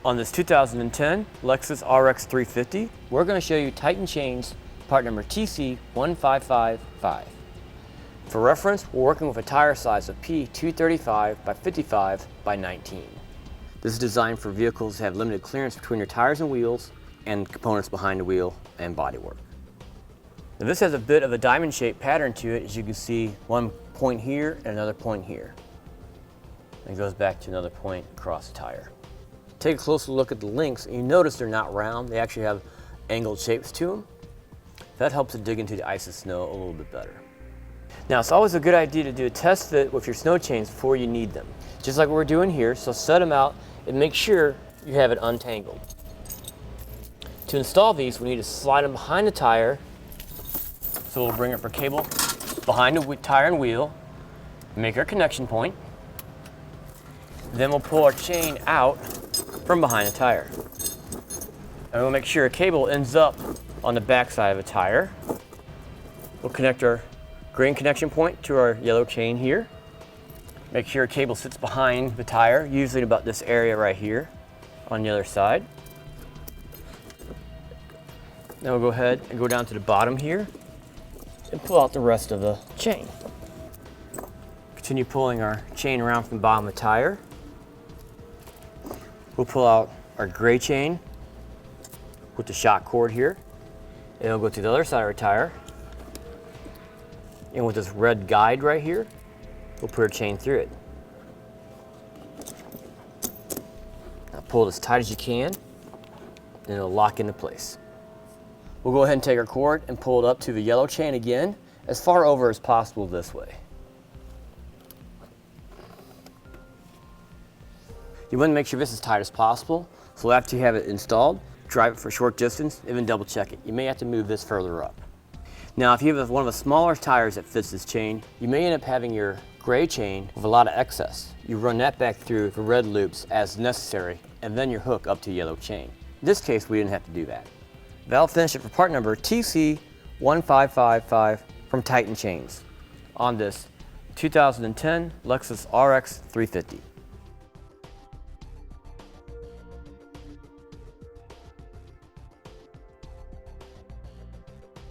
On this 2010 Lexus RX 350, we're going to show you Titan chains, part number TC1555. For reference, we're working with a tire size of P235 by 55 by 19. This is designed for vehicles that have limited clearance between your tires and wheels and components behind the wheel and bodywork. Now this has a bit of a diamond-shaped pattern to it, as you can see, one point here and another point here. And it goes back to another point across the tire. Take a closer look at the links and you notice they're not round, they actually have angled shapes to them. That helps to dig into the ice and snow a little bit better. Now it's always a good idea to do a test fit with your snow chains before you need them. Just like what we're doing here, so set them out and make sure you have it untangled. To install these, we need to slide them behind the tire. So we'll bring up our cable behind the tire and wheel, make our connection point. Then we'll pull our chain out from behind the tire. And we'll make sure a cable ends up on the back side of the tire. We'll connect our green connection point to our yellow chain here. Make sure a cable sits behind the tire, usually about this area right here on the other side. Then we'll go ahead and go down to the bottom here and pull out the rest of the chain. Continue pulling our chain around from the bottom of the tire. We'll pull out our gray chain with the shock cord here. And we'll go to the other side of our tire. And with this red guide right here, we'll put our chain through it. Now pull it as tight as you can, and it'll lock into place. We'll go ahead and take our cord and pull it up to the yellow chain again, as far over as possible this way. You want to make sure this is tight as possible, so after you have it installed, drive it for a short distance, and then double check it. You may have to move this further up. Now, if you have one of the smaller tires that fits this chain, you may end up having your gray chain with a lot of excess. You run that back through the red loops as necessary, and then you hook up to the yellow chain. In this case, we didn't have to do that. That'll finish it for part number TC1555 from Titan Chains on this 2010 Lexus RX 350.